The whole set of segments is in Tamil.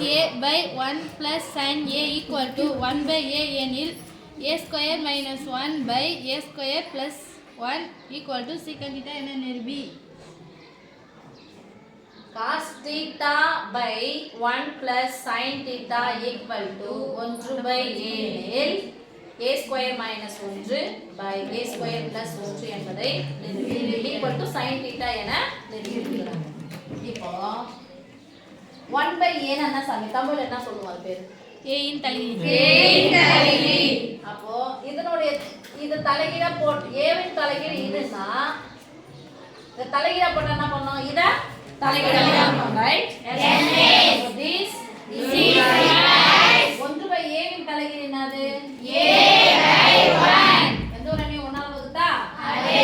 a by 1 plus sin a equal to 1 by a எனில் a square minus 1 by a square plus 1 equal to secant theta என நிரூபி. cos theta by 1 plus sin theta equal to 1 by a எனில் a square minus 1 by a square plus 1 என்பதை equal to sin theta என நிரூபிக்கிறோம். இப்போ 1 by a என்ன சாமி தமிழ்ல என்ன சொல்லுவாங்க பேர்? a இன் தலைகீழ். a இன் தலைகீழ். அப்போ இதனுடைய இது தலைகீழா போட்டு a இன் தலைகீழ் இதுனா இந்த தலைகீழா போட்டா என்ன பண்ணோம்? இத தலைகீழா போடணும், right? yes. So this is 1 by a இன் தலைகீழ் என்னது? a by 1. எந்த ஒரு அணி ஒண்ணால வகுத்தா? அதே.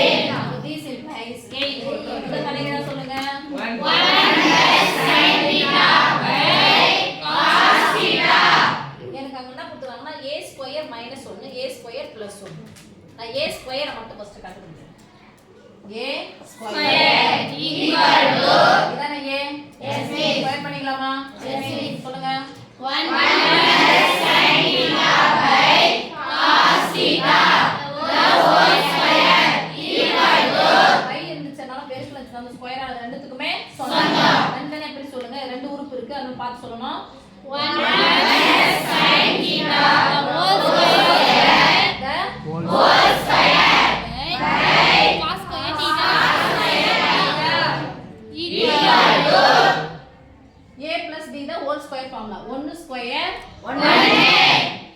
So this implies a இந்த தலைகீழா சொல்லுங்க. 1 plus sin theta by cos theta. எனக்கு அங்க என்ன கொடுத்துறாங்கன்னா a square minus 1 a square plus 1. நான் a square மட்டும் ஃபர்ஸ்ட் கண்டுபிடிக்கிறேன். a square equal to இதானே a? yes miss. ஸ்கொயர் பண்ணிக்கலாமா? yes miss. சொல்லுங்க. 1 plus sin theta by cos theta the whole square equal to by இருந்துச்சுனால பெருக்கல் வச்சுனா அந்த ஸ்கொயர் ஆன ரெண்டுத்துக்குமே சொந்தம். ரெண்டுனே எப்படி சொல்லுங்க? ரெண்டு உறுப்பு இருக்கு அத பார்த்து சொல்லணும். 1 plus sin theta the whole square the whole square by cos square theta equal to a plus b the whole square formula. 1 square 1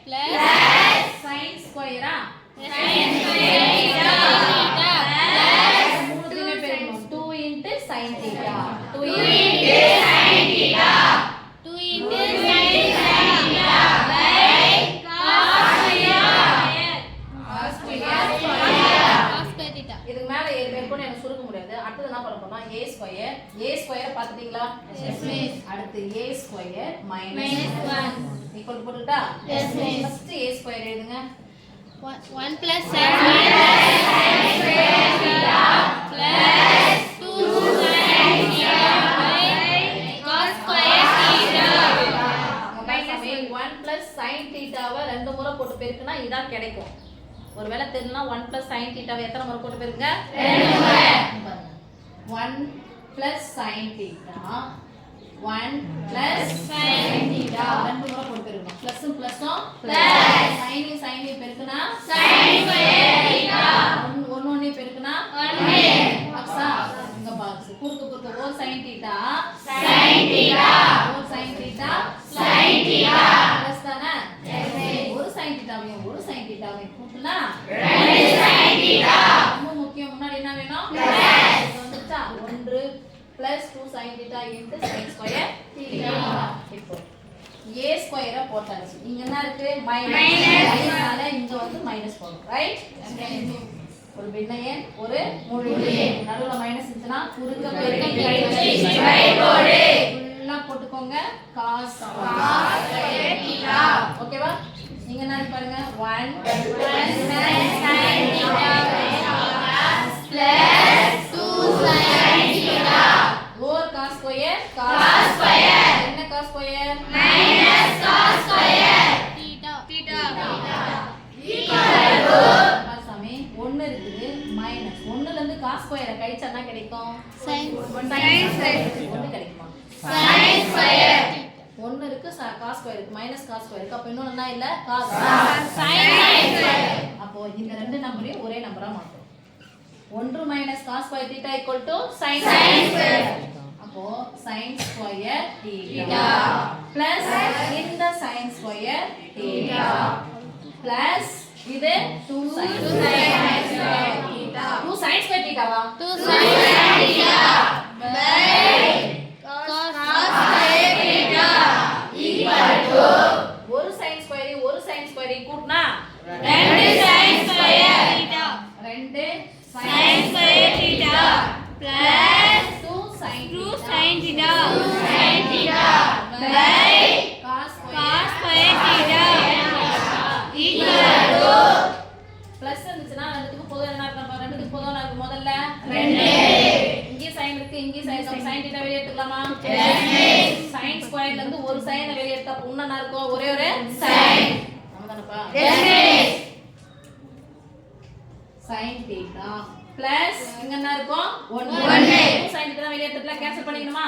plus sin square ah sin square theta மூணுமே பெருக்கணும். 2 into sin theta 2 into sin theta 2 into sin theta by cos cos square theta. இதுக்கு மேல ஏற்கனவே எனக்கு சுருக்க முடியாது. அடுத்து என்ன பண்ண போறோம்? a ஸ்கொயர் பாத்துட்டீங்களா? yes miss. அடுத்து a ஸ்கொயர் minus 1 ஈக்குவல் போட்டுட்டா? yes miss. First a square எழுதுங்க. 1 plus sin square theta plus 2 sin theta by cos square theta. Minus 1 plus sin theta-வை ரெண்டு முறை போட்டு பெருக்குனா இதான் கிடைக்கும். ஒருவேளை தெரியலனா 1 plus sin theta-வை எத்தனை முறை போட்டு பெருக்குங்க? ரெண்டு முறை. 1 plus sin theta 1 plus sin theta ரெண்டு முறை போட்டு பெருக்கணும். பிளஸும் பிளஸும் பிளஸ் சைனையும் சைனையும் பெருக்குனா sin square theta ஒண்ணு பெருக்குனா 1 அக்ஸா இங்க பாக்ஸ் குறுக்கு ஒரு sin theta ஒரு sin theta பிளஸ் தானே? ஒரு sin theta-வையும் ஒரு sin theta-வையும் கூட்டினா 2 sin theta. ரொம்ப முக்கியம். முன்னாடி என்ன வேணும்? பிளஸ் வந்துச்சா? 1 plus 2 sin theta into sin square theta. இப்போ a ஸ்கொயரை போட்டாச்சு. இங்க என்ன இருக்கு? மைனஸ்னால இங்க வந்து மைனஸ் போடும், ரைட்? ஒரு பின்ன எண் ஒரு முழு எண் நடுவுல மைனஸ் இருந்துச்சுனா குறுக்க பெருக்கல் கழித்தல் போடு ஃபுல்லா போட்டுக்கோங்க. cos square theta. ஓகேவா? நீங்க என்ன பாருங்க? 1 plus sin theta plus 2 sin theta over cos square என்ன cos square minus cos square theta equal to பாசாமி 1 இருக்குது மைனஸ் 1ல இருந்து cos square கழிச்சா என்ன கிடைக்கும்? sin square 1 கிடைக்குமா? sin square 1 இருக்கு cos square இருக்கு மைனஸ் cos square இருக்கு. அப்ப இன்னொரு என்ன இல்ல? cos sin square. அப்போ இந்த ரெண்டு நம்பரையும் ஒரே நம்பரா மாத்துறோம். 1 minus cos square theta equal to sin square. அப்போ sin square theta plus இந்த sin square theta plus இது 2 sin square theta 2 sin square theta வா? 2 sin theta by cos square theta equal to ஒரு sin square கூட்டினா 2 sin square theta 2 sin square theta plus 2 sin theta by cos square theta equal to plus இருந்துச்சுனா ரெண்டுத்துக்கு பொதுவா என்ன இருக்கும்? ரெண்டுத்துக்கு பொதுவா இருக்கு. முதல்ல 2 இங்க sin இருக்கு இங்க sin sin theta வெளிய இருந்து ஒரு சைனை வெளியே எடுத்தா இன்னும் என்ன இருக்கும் ஒரே ஒரு சைன் ஆமாதானப்பா சைன் தீட்டா பிளஸ் இங்க என்ன இருக்கும் 1 சைன் தீட்டா வெளியே எடுத்துக்கலாம் கேன்சல் பண்ணிக்கணுமா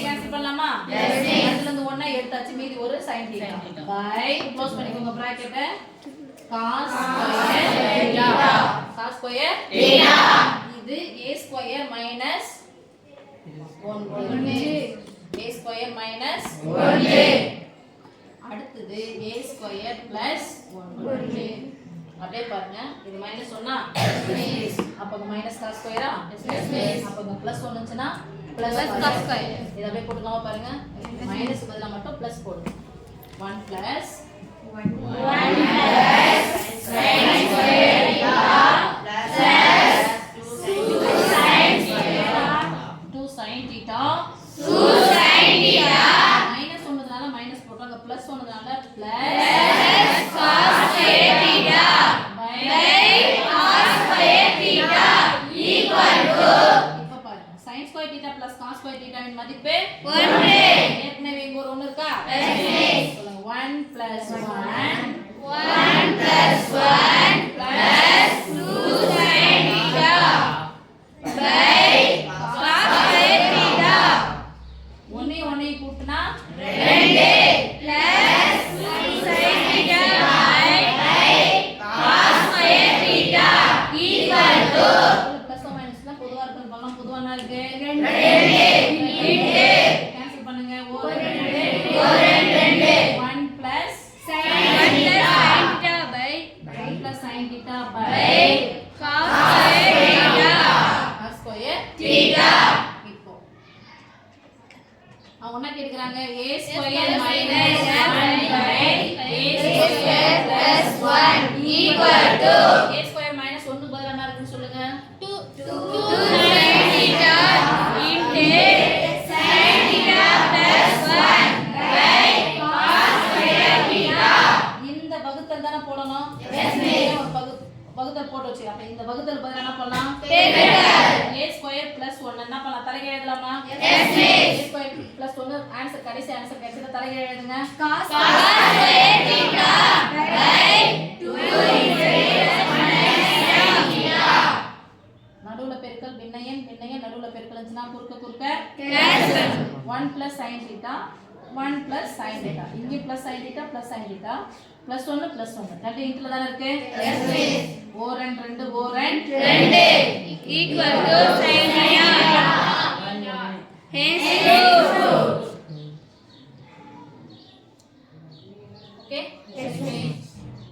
கேன்சல் பண்ணலாமா அதுல இருந்து 1 எடுத்தாச்சு மீதி ஒரு சைன் தீட்டா பை க்ளோஸ் பண்ணிக்கோங்க bracket cos square theta cos square theta இது a square minus 1 a square minus 1 அடுத்தது a ஸ்கொயர் பிளஸ் 1 அப்படியே பாருங்க இது மைனஸ் சொன்னா அப்ப மைனஸ் cos ஸ்கொயரா அப்ப பிளஸ் வந்துச்சுனா பிளஸ் cos ஸ்கொயர் இத அப்படியே போட்டுக்கலாம் பாருங்க மைனஸ் பதிலா மட்டும் பிளஸ் போடுங்க 1 plus 1 plus sin square theta plus 2 sin square 2 sin theta minus சொன்னதுனால மைனஸ் போடுறாங்க பிளஸ் சொன்னதுனால plus cos square theta by cos square theta equal to இப்ப பாருங்க sin square theta plus cos square தீட்டாவின் மதிப்பு 1 ஏற்கனவே இங்க ஒரு 1 இருக்கா சொல்லுங்க 1 plus 1 plus 1 plus 2 sin theta by cos square theta 1 கூட்டினா 2 plus 2 sin theta by cos square theta equal to plus மைனஸ்ல பொதுவா இருக்கு பலம் பொதுவானா இருக்கு 2 கேன்சல் பண்ணுங்க 2 1 plus sin theta by 1 plus sin theta by cos square theta இப்போ அவங்க என்ன கேக்குறாங்க a square minus 1 by a square plus 1 equal to a square minus 1 பதிலா என்ன இருக்குன்னு சொல்லுங்க 2 sin theta into sin theta plus 1 by cos square theta இந்த வகுத்தல் தான போடணும் ஒரு வகுத்தல் போட்டு வச்சு அப்ப இந்த வகுத்தல் பதிலா என்ன பண்ணலாம் a ஸ்கொயர் பிளஸ் 1 என்ன பண்ணலாம் தலைகீழ எழுதலாமா a ஸ்கொயர் பிளஸ் 1 ஆன்சர் கடைசி ஆன்சர் கிடைச்சத தலைகீழ எழுதுங்க cos ஸ்கொயர் தீட்டா பை 2 நடுவுல பெருக்கல் பின்னையன் நடுவுல பெருக்கல் இருந்துச்சுனா குறுக்க cancel 1 plus sin theta 1 plus sin theta இங்க plus sin theta plus sin theta plus 1 plus 1 ரெண்டு இன்ட்ல தான இருக்கு ஓரன் 2 ஓரன் 2 equal to sin theta hence true okay yes